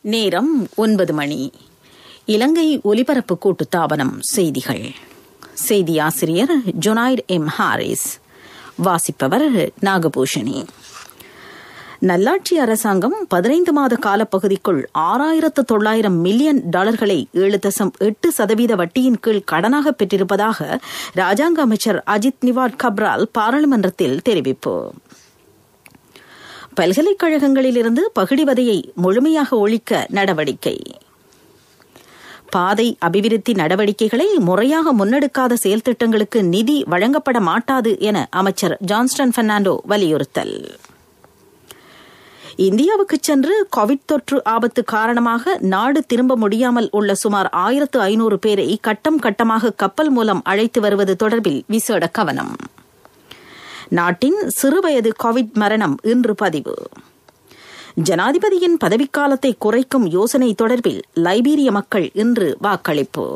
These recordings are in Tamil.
நேரம் 9 மணி. இலங்கை ஒலிபரப்பு கூட்டுத்தாபனம் செய்திகள். செய்தி ஆசிரியர் ஜொனாய்ட் எம் ஹாரிஸ். வாசிப்பவர் நாகபூஷணி. நல்லாட்சி அரசாங்கம் 15 மாத காலப்பகுதிக்குள் $6,900 மில்லியன் 7.8% வட்டியின் கீழ் கடனாக பெற்றிருப்பதாக ராஜாங்க அமைச்சர் அஜித் நிவாட் கப்ரால் பாராளுமன்றத்தில் தெரிவிப்பு. பல்கலைக்கழகங்களிலிருந்து பகிடிவதையை முழுமையாக ஒழிக்க நடவடிக்கை. பாதை அபிவிருத்தி நடவடிக்கைகளை முறையாக முன்னெடுக்காத செயல்திட்டங்களுக்கு நிதி வழங்கப்பட மாட்டாது என அமைச்சர் ஜான்ஸ்டன் பெர்னாண்டோ வலியுறுத்தல். இந்தியாவுக்கு சென்று கோவிட் தொற்று ஆபத்து காரணமாக நாடு திரும்ப முடியாமல் உள்ள சுமார் 1500 பேரை கட்டம் கட்டமாக கப்பல் மூலம் அழைத்து வருவது தொடர்பில் விசேட கவனம். நாட்டின் சிறுவயது கோவிட் மரணம் இன்று பதிவு. ஜனாதிபதியின் பதவிக்காலத்தை குறைக்கும் யோசனை தொடர்பில் லைபீரிய மக்கள் இன்று வாக்களிப்பு.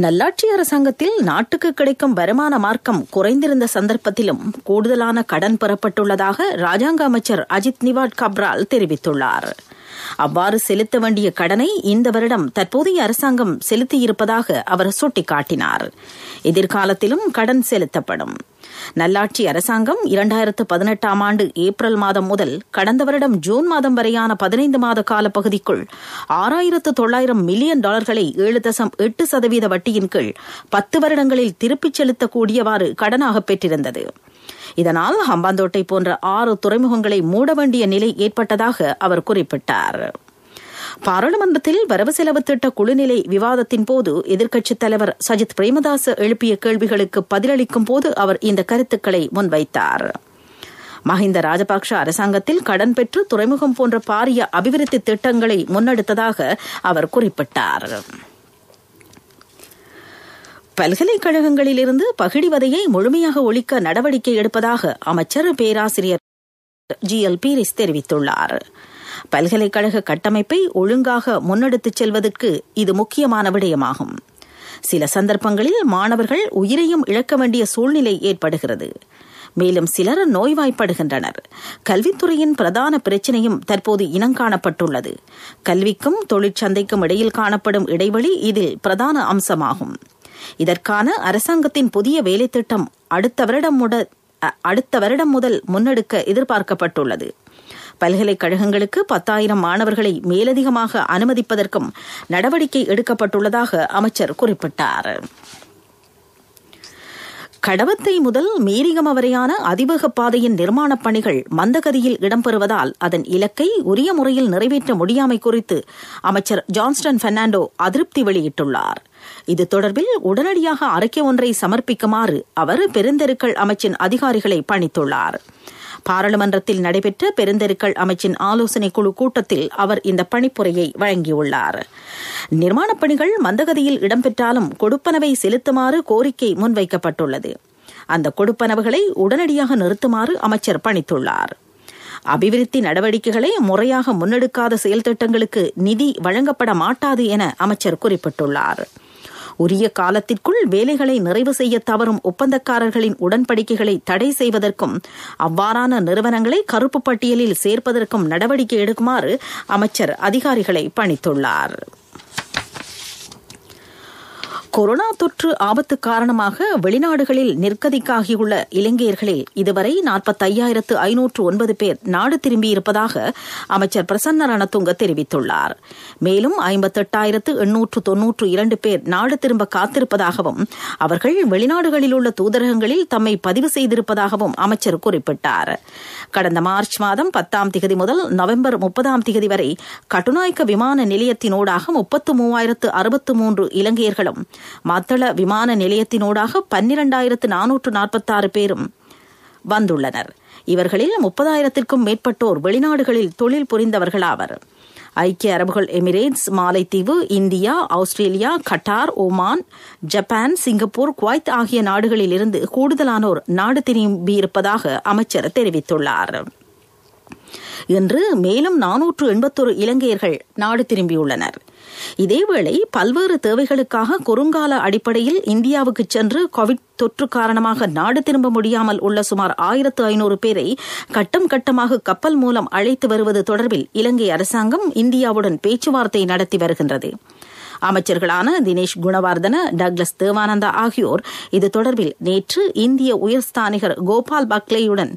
நல்லாட்சி அரசாங்கத்தில் நாட்டுக்கு கிடைக்கும் வருமான மார்க்கம் குறைந்திருந்த சந்தர்ப்பத்திலும் கூடுதலான கடன் பெறப்பட்டுள்ளதாக ராஜாங்க அமைச்சர் அஜித் நிவாட் கப்ரால் தெரிவித்துள்ளார். அவ்வாறு செலுத்த வேண்டிய கடனை இந்த வருடம் தற்போதைய அரசாங்கம் செலுத்தியிருப்பதாக அவர் சுட்டிக்காட்டினார். எதிர்காலத்திலும் கடன் செலுத்தப்படும். நல்லாட்சி அரசாங்கம் 2018 ஆண்டு ஏப்ரல் மாதம் முதல் கடந்த வருடம் ஜூன் மாதம் வரையான 15 மாத கால பகுதிக்குள் $6,900 மில்லியன் 7.8% வட்டியின் கீழ் 10 வருடங்களில் திருப்பிச் செலுத்தக்கூடியவாறு கடனாக பெற்றிருந்தது. இதனால் ஹம்பாந்தோட்டை போன்ற 6 துறைமுகங்களை மூட வேண்டிய நிலை ஏற்பட்டதாக அவர் குறிப்பிட்டார். பாராளுமன்றத்தில் வரவு செலவு திட்ட குழுநிலை விவாதத்தின் போது எதிர்க்கட்சித் தலைவர் சஜித் பிரேமதாச எழுப்பிய கேள்விகளுக்கு பதிலளிக்கும் போது அவர் இந்த கருத்துக்களை முன்வைத்தார். மஹிந்த ராஜபக்ஷ அரசாங்கத்தில் கடன் பெற்று துறைமுகம் போன்ற பாரிய அபிவிருத்தி திட்டங்களை முன்னெடுத்ததாக அவர் குறிப்பிட்டார். பல்கலைக்கழகங்களிலிருந்து பகிடிவதையை முழுமையாக ஒழிக்க நடவடிக்கை எடுப்பதாக அமைச்சர் பேராசிரியர் GL பீரிஸ் தெரிவித்துள்ளார். பல்கலைக்கழக கட்டமைப்பை ஒழுங்காக முன்னெடுத்துச் செல்வதற்கு இது முக்கியமான விடயமாகும். சில சந்தர்ப்பங்களில் மாணவர்கள் உயிரையும் இழக்க வேண்டிய சூழ்நிலை ஏற்படுகிறது. மேலும் சிலர் நோய்வாய்ப்படுகின்றனர். கல்வித்துறையின் பிரதான பிரச்சினையும் தற்போது இனங்காணப்பட்டுள்ளது. கல்விக்கும் தொழிற்சந்தைக்கும் இடையில் காணப்படும் இடைவெளி இதில் பிரதான அம்சமாகும். இதற்கான அரசாங்கத்தின் புதிய வேலைத்திட்டம் அடுத்த வருடம் முதல் முன்னெடுக்க எதிர்பார்க்கப்பட்டுள்ளது. பல்கலைக்கழகங்களுக்கு 10,000 மாணவர்களை மேலதிகமாக அனுமதிப்பதற்கும் நடவடிக்கை எடுக்கப்பட்டுள்ளதாக அமைச்சர் குறிப்பிட்டார். கடவத்தை முதல் மீரிகம வரையான அதிவேக பாதையின் நிர்மாணப் பணிகள் மந்தகதியில் இடம்பெறுவதால் அதன் இலக்கை உரிய முறையில் நிறைவேற்ற முடியாமை குறித்து அமைச்சர் ஜான்ஸ்டன் பெர்னாண்டோ அதிருப்தி வெளியிட்டுள்ளார். இது தொடர்பில் உடனடியாக அறிக்கை ஒன்றை சமர்ப்பிக்குமாறு அவர் பெருந்தெருக்கள் அமைச்சின் அதிகாரிகளை பணித்துள்ளார். பாராளுமன்றத்தில் நடைபெற்ற பெருந்தெருக்கள் அமைச்சின் ஆலோசனை குழு கூட்டத்தில் அவர் இந்த பணிப்புரையை வழங்கியுள்ளார். நிர்மாணப் பணிகள் மந்தகதியில் இடம்பெற்றாலும் கொடுப்பனவை செலுத்துமாறு கோரிக்கை முன்வைக்கப்பட்டுள்ளது. அந்த கொடுப்பனவுகளை உடனடியாக நிறுத்துமாறு அமைச்சர் பணித்துள்ளார். அபிவிருத்தி நடவடிக்கைகளை முறையாக முன்னெடுக்காத செயல்திட்டங்களுக்கு நிதி வழங்கப்பட மாட்டாது என அமைச்சர் குறிப்பிட்டுள்ளார். உரிய காலத்திற்குள் வேலைகளை நிறைவு செய்ய தவறும் ஒப்பந்தக்காரர்களின் உடன்படிக்கைகளை தடை செய்வதற்கும் அவ்வாறான நிறுவனங்களை கருப்பு பட்டியலில் சேர்ப்பதற்கும் நடவடிக்கை எடுக்குமாறு அமைச்சர் அதிகாரிகளை பணித்துள்ளார். கொரோனா தொற்று ஆபத்து காரணமாக வெளிநாடுகளில் நிர்கதிக்காகியுள்ள இலங்கையர்களில் இதுவரை 45,509 பேர் நாடு திரும்பியிருப்பதாக அமைச்சர் பிரசன்ன ரணதுங்க தெரிவித்துள்ளார். மேலும் 58,892 பேர் நாடு திரும்ப காத்திருப்பதாகவும் அவர்கள் வெளிநாடுகளில் உள்ள தூதரகங்களில் தம்மை பதிவு செய்திருப்பதாகவும் அமைச்சர் குறிப்பிட்டார். கடந்த மார்ச் மாதம் 10ஆம் திகதி முதல் நவம்பர் 30ஆம் திகதி வரை கட்டுநாயக்க விமான நிலையத்தினூடாக 33,063 இலங்கையர்களும் மத்தள விமான நிலையத்தினூடாக 12,446 பேரும் வந்துள்ளனர். இவர்களில் 30,000க்கும் மேற்பட்டோர் வெளிநாடுகளில் தொழில் புரிந்தவர்களாவர். ஐக்கிய அரபு எமிரேட்ஸ், மாலைத்தீவு, India, Australia, Qatar, Oman, Japan, Singapore, Kuwait ஆகிய நாடுகளிலிருந்து கூடுதலானோர் நாடு திரும்பியிருப்பதாக அமைச்சர் தெரிவித்துள்ளார். இன்று மேலும் 481 இலங்கையர்கள் நாடு திரும்பியுள்ளனர். இதேவேளை பல்வேறு தேவைகளுக்காக குறுங்கால அடிப்படையில் இந்தியாவுக்கு சென்று கோவிட் தொற்று காரணமாக நாடு திரும்ப முடியாமல் உள்ள சுமார் 1500 பேரை கட்டம் கட்டமாக கப்பல் மூலம் அழைத்து வருவது தொடர்பில் இலங்கை அரசாங்கம் இந்தியாவுடன் பேச்சுவார்த்தை நடத்தி வருகின்றது. அமைச்சர்களான தினேஷ் குணவர்தன, டக்ளஸ் தேவானந்தா ஆகியோர் இது தொடர்பில் நேற்று இந்திய உயர்ஸ்தானிகர் கோபால் பக்லேயுடன்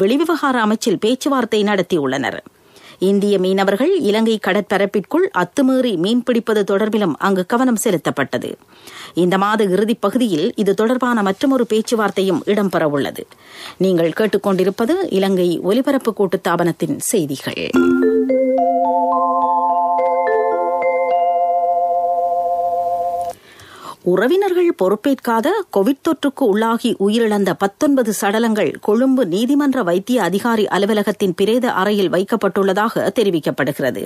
வெளிவிவகார அமைச்சில் பேச்சுவார்த்தை நடத்தியுள்ளனர். இந்திய மீனவர்கள் இலங்கை கடற்பரப்பிற்குள் அத்துமீறி மீன்பிடிப்பது தொடர்பிலும் அங்கு கவனம் செலுத்தப்பட்டது. இந்த மாத இறுதிப் பகுதியில் இது தொடர்பான மற்றொரு பேச்சுவார்த்தையும் இடம்பெறவுள்ளது. நீங்கள் கேட்டுக்கொண்டிருப்பது இலங்கை ஒலிபரப்பு கூட்டுத்தாபனத்தின் செய்திகள். உறவினர்கள் பொறுப்பேற்காத கோவிட் தொற்றுக்கு உள்ளாகி உயிரிழந்த 19 சடலங்கள் கொழும்பு நீதிமன்ற வைத்திய அதிகாரி அலுவலகத்தின் பிரேத அறையில் வைக்கப்பட்டுள்ளதாக தெரிவிக்கப்படுகிறது.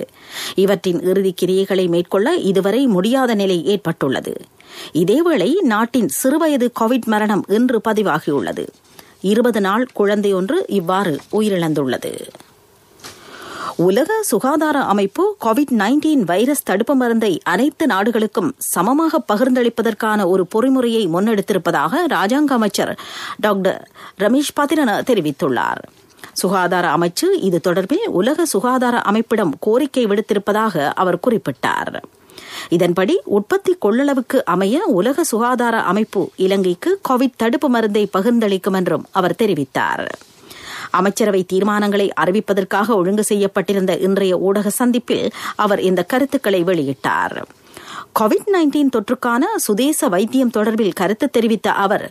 இவற்றின் இறுதிக் கிரியைகளை மேற்கொள்ள இதுவரை முடியாத நிலை ஏற்பட்டுள்ளது. இதேவேளை நாட்டின் சிறுவயது கோவிட் மரணம் இன்று பதிவாகியுள்ளது. 20 நாள் குழந்தையொன்று இவ்வாறு உயிரிழந்துள்ளது. உலக சுகாதார அமைப்பு கோவிட்-19 வைரஸ் தடுப்பு மருந்தை அனைத்து நாடுகளுக்கும் சமமாக பகிர்ந்தளிப்பதற்கான ஒரு பொறிமுறையை முன்னெடுத்திருப்பதாக ராஜாங்க அமைச்சர் டாக்டர் ரமேஷ் பத்திரன தெரிவித்துள்ளார். சுகாதார அமைச்சு இது தொடர்பில் உலக சுகாதார அமைப்பிடம் கோரிக்கை விடுத்திருப்பதாக அவர் குறிப்பிட்டார். இதன்படி உற்பத்தி கொள்ளளவுக்கு அமைய உலக சுகாதார அமைப்பு இலங்கைக்கு கோவிட் தடுப்பு மருந்தை பகிர்ந்தளிக்கும் என்றும் அவர் தெரிவித்தார். அமைச்சரவை தீர்மானங்களை அறிவிப்பதற்காக ஒழுங்கு செய்யப்பட்டிருந்த இன்றைய ஊடக சந்திப்பில் அவர் இந்த கருத்துக்களை வெளியிட்டார். கோவிட்-19 தொற்றுக்கான சுதேச வைத்தியம் தொடர்பில் கருத்து தெரிவித்த அவர்,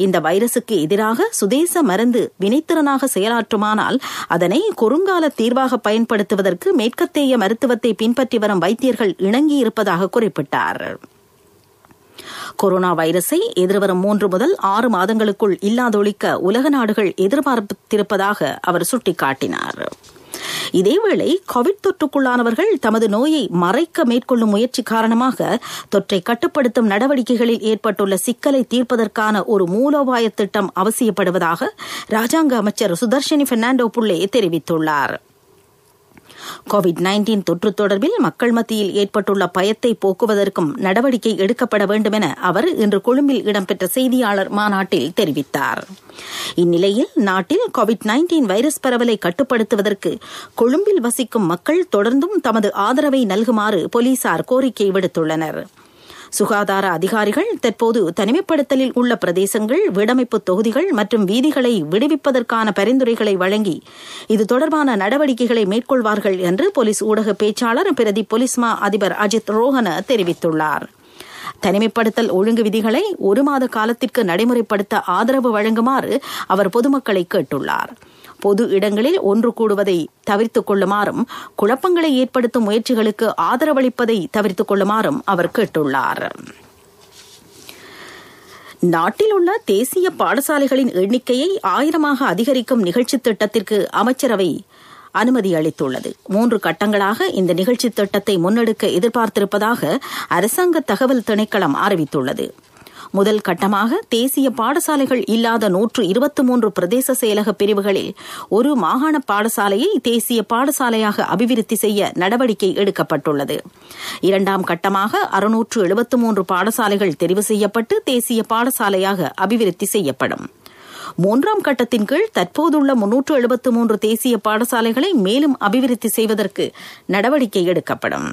இந்த வைரசுக்கு எதிராக சுதேச மருந்து வினைத்திறனாக செயலாற்றுமானால் அதனை குறுங்கால தீர்வாக பயன்படுத்துவதற்கு மேற்கத்தேய மருத்துவத்தை பின்பற்றி வரும் வைத்தியர்கள் இணங்கியிருப்பதாக குறிப்பிட்டார். கொரோனா வைரஸை எதிர்வரும் 3 முதல் 6 மாதங்களுக்குள் இல்லாதொழிக்க உலக நாடுகள் எதிர்பார்த்திருப்பதாக அவர் சுட்டிக்காட்டினார். இதேவேளை கோவிட் தொற்றுக்குள்ளானவர்கள் தமது நோயை மறைக்க மேற்கொள்ளும் முயற்சி காரணமாக தொற்றை கட்டுப்படுத்தும் நடவடிக்கைகளில் ஏற்பட்டுள்ள சிக்கலை தீர்ப்பதற்கான ஒரு மூலோபாய திட்டம் அவசியப்படுவதாக ராஜாங்க அமைச்சர் சுதர்ஷினி பெர்னாண்டோ புள்ளே தெரிவித்துள்ளார். கோவிட்-19 தொற்று தொடர்பில் மக்கள் மத்தியில் ஏற்பட்டுள்ள பயத்தை போக்குவதற்கும் நடவடிக்கை எடுக்கப்பட வேண்டும் என அவர் இன்று கொழும்பில் இடம்பெற்ற செய்தியாளர் மாநாட்டில் தெரிவித்தார். இந்நிலையில் நாட்டில் கோவிட்-19 வைரஸ் பரவலை கட்டுப்படுத்துவதற்கு கொழும்பில் வசிக்கும் மக்கள் தொடர்ந்தும் தமது ஆதரவை நல்குமாறு போலீசார் கோரிக்கை விடுத்துள்ளனர். சுகாதார அதிகாரிகள் தற்போது தனிமைப்படுத்தலில் உள்ள பிரதேசங்கள், வீடமைப்பு தொகுதிகள் மற்றும் வீதிகளை விடுவிப்பதற்கான பரிந்துரைகளை வழங்கி இது தொடர்பான நடவடிக்கைகளை மேற்கொள்வார்கள் என்று போலீஸ் ஊடக பேச்சாளர் பிரதி போலீஸ் மா அதிபர் அஜித் ரோஹன தெரிவித்துள்ளார். தனிமைப்படுத்தல் ஒழுங்கு விதிகளை 1 மாத காலத்திற்கு நடைமுறைப்படுத்த ஆதரவு வழங்குமாறு அவர் பொதுமக்களை கேட்டுள்ளார். பொது இடங்களில் ஒன்று கூடுவதை தவிர்த்துக் கொள்ளுமாறும், குழப்பங்களை ஏற்படுத்தும் முயற்சிகளுக்கு ஆதரவளிப்பதை தவிர்த்துக் கொள்ளுமாறும் அவர் கேட்டுள்ளார். நாட்டில் உள்ள தேசிய பாடசாலைகளின் எண்ணிக்கையை 1000ஆக அதிகரிக்கும் நிகழ்ச்சி திட்டத்திற்கு அமைச்சரவை அனுமதி அளித்துள்ளது. 3 கட்டங்களாக இந்த நிகழ்ச்சி திட்டத்தை முன்னெடுக்க எதிர்பார்த்திருப்பதாக அரசாங்க தகவல் திணைக்களம் அறிவித்துள்ளது. முதல் கட்டமாக தேசிய பாடசாலைகள் இல்லாத 123 பிரதேச செயலக பிரிவுகளில் ஒரு மாகாண பாடசாலையை தேசிய பாடசாலையாக அபிவிருத்தி செய்ய நடவடிக்கை எடுக்கப்பட்டுள்ளது. 2ஆம் கட்டமாக 673 பாடசாலைகள் தெரிவு செய்யப்பட்டு தேசிய பாடசாலையாக அபிவிருத்தி செய்யப்படும். 3ஆம் கட்டத்தின் கீழ் தற்போதுள்ள 373 தேசிய பாடசாலைகளை மேலும் அபிவிருத்தி செய்வதற்கு நடவடிக்கை எடுக்கப்படும்.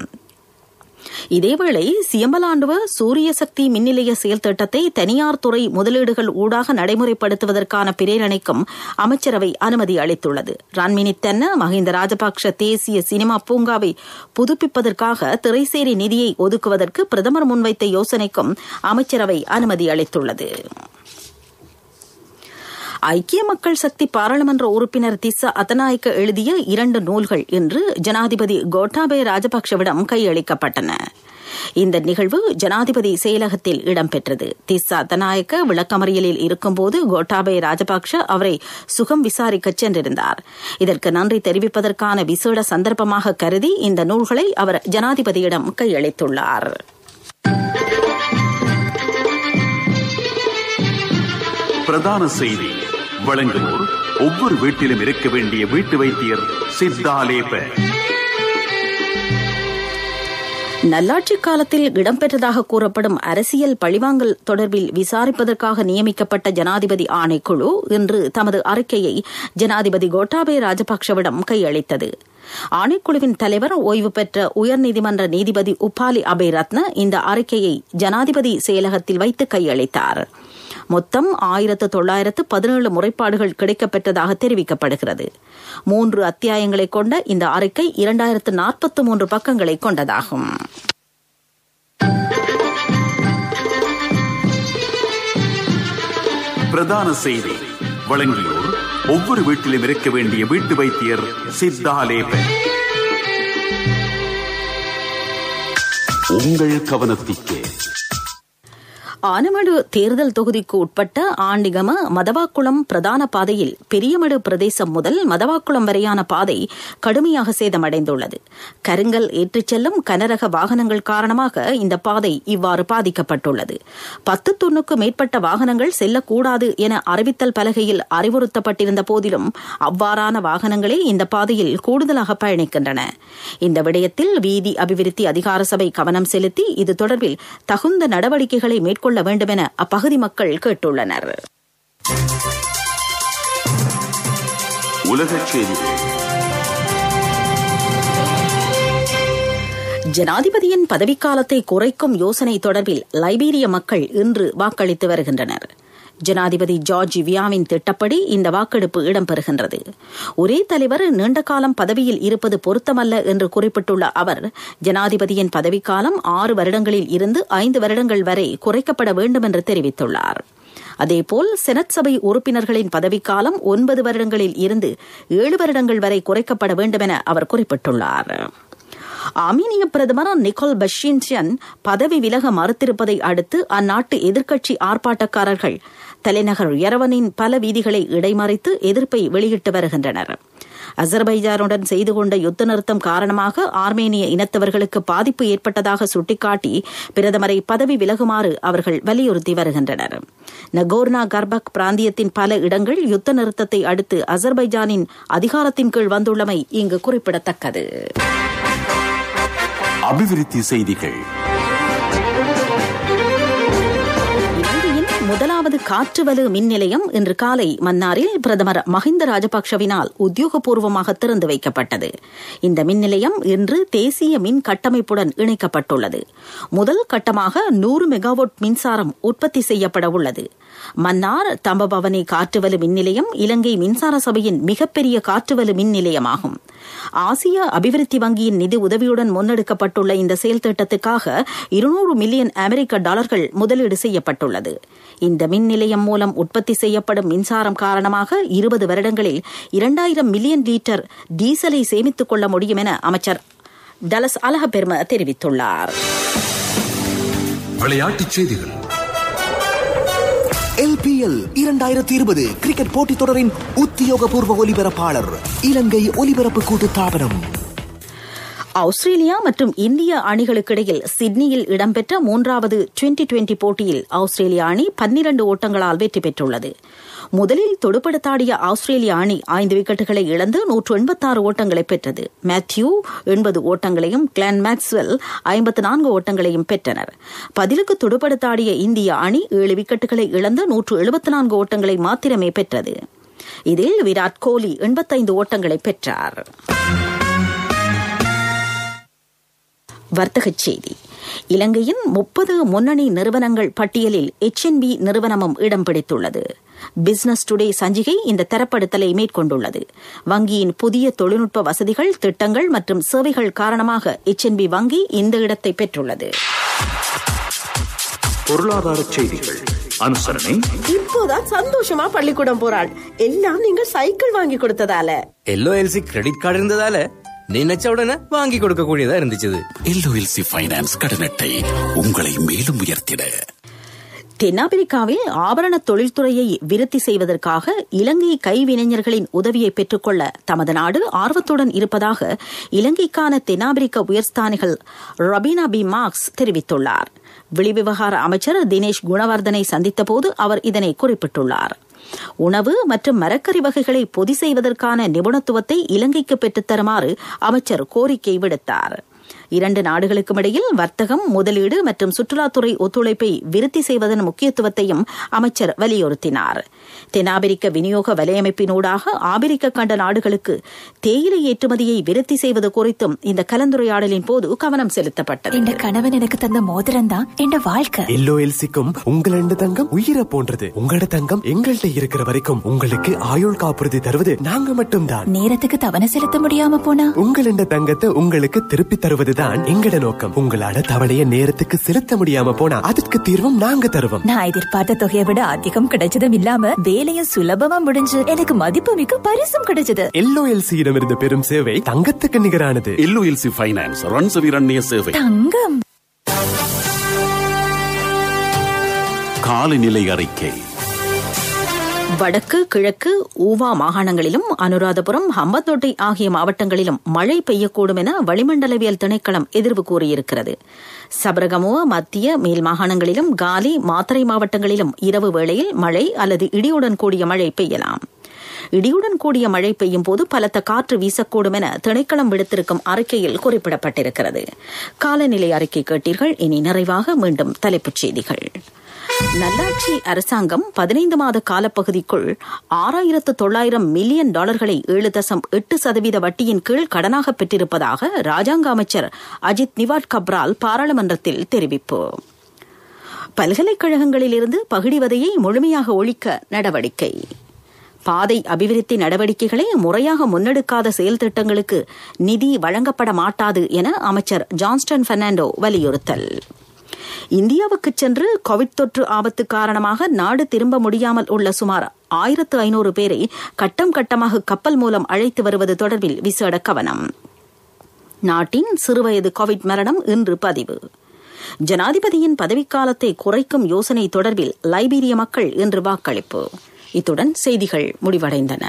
இதேவேளை சியம்பலாண்டுவ சூரிய சக்தி மின் நிலைய செயல் திட்டத்தை தனியார் துறை முதலீடுகள் ஊடாக நடைமுறைப்படுத்துவதற்கான பிரேரணைக்கும் அமைச்சரவை அனுமதி அளித்துள்ளது. ரன்மினித்தென்ன மஹிந்த ராஜபக்ஷ தேசிய சினிமா பூங்காவை புதுப்பிப்பதற்காக திரைசேரி நிதியை ஒதுக்குவதற்கு பிரதமர் முன்வைத்த யோசனைக்கும் அமைச்சரவை அனுமதி அளித்துள்ளது. ஐக்கிய மக்கள் சக்தி பாராளுமன்ற உறுப்பினர் திஸ்ஸ அத்தநாயக்க எழுதிய 2 நூல்கள் இன்று ஜனாதிபதி கோட்டாபய ராஜபக்ஷவிடம் கையளிக்கப்பட்டன. இந்த நிகழ்வு ஜனாதிபதி செயலகத்தில் இடம்பெற்றது. திஸ்ஸா தநாயக்க விளக்கமறியலில் இருக்கும்போது கோட்டாபய ராஜபக்ஷ அவரை சுகம் விசாரிக்க சென்றிருந்தார். இதற்கு நன்றி தெரிவிப்பதற்கான விசேட சந்தர்ப்பமாக கருதி இந்த நூல்களை அவர் ஜனாதிபதியிடம் கையளித்துள்ளார். பிரதான செய்தி வழங்குவோர் ஒவ்வொரு வீட்டிலும் இருக்க வேண்டிய வீட்டு வைத்தியர் சித்தாலேப. நல்லாட்சி காலத்தில் இடம்பெற்றதாக கூறப்படும் அரசியல் பழிவாங்கல் தொடர்பில் விசாரிப்பதற்காக நியமிக்கப்பட்ட ஜனாதிபதி ஆணைக்குழு இன்று தமது அறிக்கையை ஜனாதிபதி கோட்டாபய ராஜபக்ஷவிடம் கையளித்தது. ஆணைக்குழுவின் தலைவர் ஓய்வு பெற்ற உயர்நீதிமன்ற நீதிபதி உப்பாலி அபேரத்ன இந்த அறிக்கையை ஜனாதிபதி செயலகத்தில் வைத்து கையளித்தார். மொத்தம் 1917 முறைப்பாடுகள் கிடைக்கப்பெற்றதாக தெரிவிக்கப்படுகிறது. 3 அத்தியாயங்களை கொண்ட இந்த அறிக்கை 2043 பக்கங்களை கொண்டதாகும். பிரதான செய்தி வழங்கியோர் ஒவ்வொரு வீட்டிலும் இருக்க வேண்டிய வீட்டு வைத்தியர் சித்தாலேப. உங்கள் கவனத்திற்கு ஆனமடு தேர்தல் தொகுதிக்கு உட்பட்ட ஆண்டிகம மதவாக்குளம் பிரதான பாதையில் பெரியமடு பிரதேசம் முதல் மதவாக்குளம் வரையான பாதை கடுமையாக சேதமடைந்துள்ளது. கருங்கல் ஏற்றிச் செல்லும் கனரக வாகனங்கள் காரணமாக இந்த பாதை இவ்வாறு பாதிக்கப்பட்டுள்ளது. 10 தொன்னுக்கு மேற்பட்ட வாகனங்கள் செல்லக்கூடாது என அறிவித்தல் பலகையில் அறிவுறுத்தப்பட்டிருந்த போதிலும் அவ்வாறான வாகனங்களே இந்த பாதையில் கூடுதலாக பயணிக்கின்றன. இந்த விடயத்தில் வீதி அபிவிருத்தி அதிகார சபை கவனம் செலுத்தி இது தொடர்பில் தகுந்த நடவடிக்கைகளை மேற்கொள்ள வேண்டும் என அப்பகுதி மக்கள் கேட்டுள்ளனர். உலகச் செய்திகள். ஜனாதிபதியின் பதவிக்காலத்தை குறைக்கும் யோசனை தொடர்பில் லைபீரிய மக்கள் இன்று வாக்களித்து வருகின்றனர். ஜனாதிபதி ஜார்ஜ் வியாவின் திட்டப்படி இந்த வாக்கெடுப்பு இடம்பெறுகின்றது. ஒரே தலைவர் நீண்ட காலம் பதவியில் இருப்பது பொருத்தமல்ல என்று குறிப்பிட்டுள்ள அவர், ஜனாதிபதியின் பதவிக்காலம் 6 வருடங்களில் இருந்து 5 வருடங்கள் வரை குறைக்கப்பட வேண்டும் என்று தெரிவித்துள்ளார். அதேபோல் செனட் சபை உறுப்பினர்களின் பதவிக்காலம் 9 வருடங்களில் இருந்து 7 வருடங்கள் வரை குறைக்கப்பட வேண்டும் என அவர் குறிப்பிட்டுள்ளார். ஆர்மீனிய பிரதமர் நிக்கோல் பஷின்ஷியன் பதவி விலக மறுத்திருப்பதை அடுத்து அந்நாட்டு எதிர்க்கட்சி ஆர்ப்பாட்டக்காரர்கள் தலைநகர் யெரெவனின் பல வீதிகளை இடைமறித்து எதிர்ப்பை வெளியிட்டு வருகின்றனர். அசர்பைஜானுடன் செய்து கொண்ட யுத்த நிறுத்தம் காரணமாக ஆர்மேனிய இனத்தவர்களுக்கு பாதிப்பு ஏற்பட்டதாக சுட்டிக்காட்டி பிரதமரை பதவி விலகுமாறு அவர்கள் வலியுறுத்தி வருகின்றனர். நகோர்னா கர்பக் பிராந்தியத்தின் பல இடங்கள் யுத்த நிறுத்தத்தை அடுத்து அசர்பைஜானின் அதிகாரத்தின் கீழ் வந்துள்ளமை இங்கு குறிப்பிடத்தக்கது. அபிவிருத்தி செய்திகள். முதலாவது காற்றுவலு மின் நிலையம் இன்று காலை மன்னாரில் பிரதமர் மஹிந்த ராஜபக்ஷவினால் உத்தியோகபூர்வமாக திறந்து வைக்கப்பட்டது. இந்த மின் நிலையம் இன்று தேசிய மின் கட்டமைப்புடன் இணைக்கப்பட்டுள்ளது. முதல் கட்டமாக 100 மெகாவாட் மின்சாரம் உற்பத்தி செய்யப்பட உள்ளது. மன்னார் தம்பபவனி காற்றுவலு மின் நிலையம் இலங்கை மின்சார சபையின் மிகப்பெரிய காற்றுவலு மின் நிலையமாகும். ஆசிய அபிவிருத்தி வங்கியின் நிதி உதவியுடன் முன்னெடுக்கப்பட்டுள்ள இந்த செயல் திட்டத்துக்காக $200 மில்லியன் அமெரிக்க முதலீடு செய்யப்பட்டுள்ளது. இந்த மின் நிலையம் மூலம் உற்பத்தி செய்யப்படும் மின்சாரம் காரணமாக 20 வருடங்களில் 2000 மில்லியன் லிட்டர் டீசலை சேமித்துக் கொள்ள முடியும் என அமைச்சர் டலஸ் அலஹபெர்ம தெரிவித்துள்ளார். விளையாட்டுச் செய்திகள். LPL 2020 கிரிக்கெட் போட்டித் தொடரின் உத்தியோகபூர்வ ஒலிபரப்பாளர் இலங்கை ஒலிபரப்பு கூட்டுத்தாபனம். ஆஸ்திரேலியா மற்றும் இந்திய அணிகளுக்கிடையில் சிட்னியில் இடம்பெற்ற 3வது டுவெண்டி போட்டியில் ஆஸ்திரேலிய அணி 12 ஓட்டங்களால் வெற்றி பெற்றுள்ளது. முதலில் தொடுபடுத்தாடிய ஆஸ்திரேலிய அணி 5 விக்கெட்டுகளை இழந்து 186 ஓட்டங்களை பெற்றது. மேத்யூ 80 ஓட்டங்களையும் கிளென் மேக்ஸ்வெல் 54 ஓட்டங்களையும் பெற்றனர். பதிலுக்கு தொடுபடுத்தாடிய இந்திய அணி 7 விக்கெட்டுகளை இழந்து 174 ஓட்டங்களை மாத்திரமே பெற்றது. இதில் விராட் கோலி 85 ஓட்டங்களை பெற்றார். வர்த்தகச் செய்தி. இலங்கையின் 30 முன்னணி நிறுவனங்கள் பட்டியலில் HNB நிறுவனமும் இடம் பிடித்துள்ளது. பிசினஸ் டுடே சஞ்சிகை இந்த தரப்படுத்தலை மேற்கொண்டுள்ளது. வங்கியின் புதிய தொழில்நுட்ப வசதிகள், திட்டங்கள் மற்றும் சேவைகள் காரணமாக HNB வங்கி இந்த இடத்தை பெற்றுள்ளது. பொருளாதார செய்திகள். அனுசரணை. இப்போதான் சந்தோஷமா பள்ளிக்கூடம் போறாள். எல்லாம் நீங்கள் சைக்கிள் வாங்கி கொடுத்ததால. LOLC கிரெடிட் கார்டு இருந்ததால நினைச்ச உடனே வாங்கி கொடுக்க கூடியதா இருந்துச்சு. LOLC ஃபைனான்ஸ் கடன் அட்டை உங்களை மேலும் உயர்த்திட. தென்னாப்பிரிக்காவில் ஆபரண தொழில்துறையை விருத்தி செய்வதற்காக இலங்கை கைவினைஞர்களின் உதவியை பெற்றுக்கொள்ள தமது நாடு ஆர்வத்துடன் இருப்பதாக இலங்கைக்கான தென்னாப்பிரிக்க உயர்ஸ்தானிகள் ரபீனா பி மார்க்ஸ் தெரிவித்துள்ளார். வெளிவிவகார அமைச்சர் தினேஷ் குணவர்தனை சந்தித்தபோது அவர் இதனை குறிப்பிட்டுள்ளார். உணவு மற்றும் மரக்கறி வகைகளை பொதி செய்வதற்கான நிபுணத்துவத்தை இலங்கைக்கு பெற்றுத்தருமாறு அமைச்சர் கோரிக்கை விடுத்தார். 2 நாடுகளுக்கும் இடையில் வர்த்தகம், முதலீடு மற்றும் சுற்றுலாத்துறை ஒத்துழைப்பை விருத்தி செய்வதன் முக்கியத்துவத்தையும் அமைச்சர் வலியுறுத்தினார். தென்னாப்பிரிக்க விநியோக வலையமைப்பினூடாக ஆப்பிரிக்க கண்ட நாடுகளுக்கு தேயிலை ஏற்றுமதியை விருத்தி செய்வது குறித்தும் இந்த கலந்துரையாடலின் போது கவனம் செலுத்தப்பட்டது. என் கணவன் எனக்கு தந்த மோதிரம் தான் என் வாழ்க்கை. LOLCக்கும் உங்களோட தங்கம் உயிரை போன்றது. உங்களோட தங்கம் எங்கள்கிட்ட இருக்கிற வரைக்கும் உங்களுக்கு ஆயுள் காப்புறுதி தருவது நாங்க மட்டும்தான். நேரத்துக்கு தவணை செலுத்த முடியாம போனா உங்களோட தங்கத்தை உங்களுக்கு திருப்பி தருவதுதான் எங்கட நோக்கம். உங்களோட தவணையை நேரத்துக்கு செலுத்த முடியாம போனா அதற்கு தீர்வும் நாங்க தருவோம். நான் எதிர்பார்த்த தொகையை விட அதிகம் கிடைச்சதும் இல்லாம வேலையும் சுலபமா முடிஞ்சு எனக்கு மதிப்புமிக்க பரிசும் கிடைச்சது. LOLCயிடமிருந்து பெறும் சேவை தங்கத்துக்கு நிகரானது. LOLC ஃபைனான்ஸ் ரன்சவிரண்ய சேவை. தங்கம். காலநிலை அறிக்கை. வடக்கு, கிழக்கு, ஊவா மாகாணங்களிலும் அனுராதபுரம், ஹம்பந்தோட்டை ஆகிய மாவட்டங்களிலும் மழை பெய்யக்கூடும் என வளிமண்டலவியல் திணைக்களம் எதிர்வு கூறியிருக்கிறது. சபரகமுவ, மத்திய, மேல் மாகாணங்களிலும் காலி, மாத்தறை மாவட்டங்களிலும் இரவு வேளையில் மழை அல்லது இடியுடன் கூடிய மழை பெய்யலாம். இடியுடன் கூடிய மழை பெய்யும் போது பலத்த காற்று வீசக்கூடும் என திணைக்களம் விடுத்திருக்கும் அறிக்கையில் குறிப்பிடப்பட்டிருக்கிறது. காலநிலை அறிக்கை கேட்டீர்கள். இனி நிறைவாக மீண்டும் தலைப்புச் செய்திகள். நல்லாட்சி அரசாங்கம் 15 மாத காலப்பகுதிக்குள் $6,900 மில்லியன் 7.8% வட்டியின் கீழ் கடனாக பெற்றிருப்பதாக ராஜாங்க அமைச்சர் அஜித் நிவாட் கப்ரால் பாராளுமன்றத்தில் தெரிவிப்பு. பல்கலைக்கழகங்களிலிருந்து பகிடிவதையை முழுமையாக ஒழிக்க நடவடிக்கை. பாதை அபிவிருத்தி நடவடிக்கைகளை முறையாக முன்னெடுக்காத செயல் திட்டங்களுக்கு நிதி வழங்கப்பட மாட்டாது என அமைச்சர் ஜான்ஸ்டன் பெர்னாண்டோ வலியுறுத்தல். இந்தியாவுக்கு சென்று கோவிட் தொற்று ஆபத்து காரணமாக நாடு திரும்ப முடியாமல் உள்ள சுமார் 1500 பேரை கட்டம் கட்டமாக கப்பல் மூலம் அழைத்து வருவது தொடர்பில் விசேட கவனம். நாட்டின் சிறுவயது கோவிட் மரணம் இன்று பதிவு. ஜனாதிபதியின் பதவிக்காலத்தை குறைக்கும் யோசனை தொடர்பில் லைபீரிய மக்கள் இன்று வாக்களிப்பு. இத்துடன் செய்திகள் முடிவடைந்தன.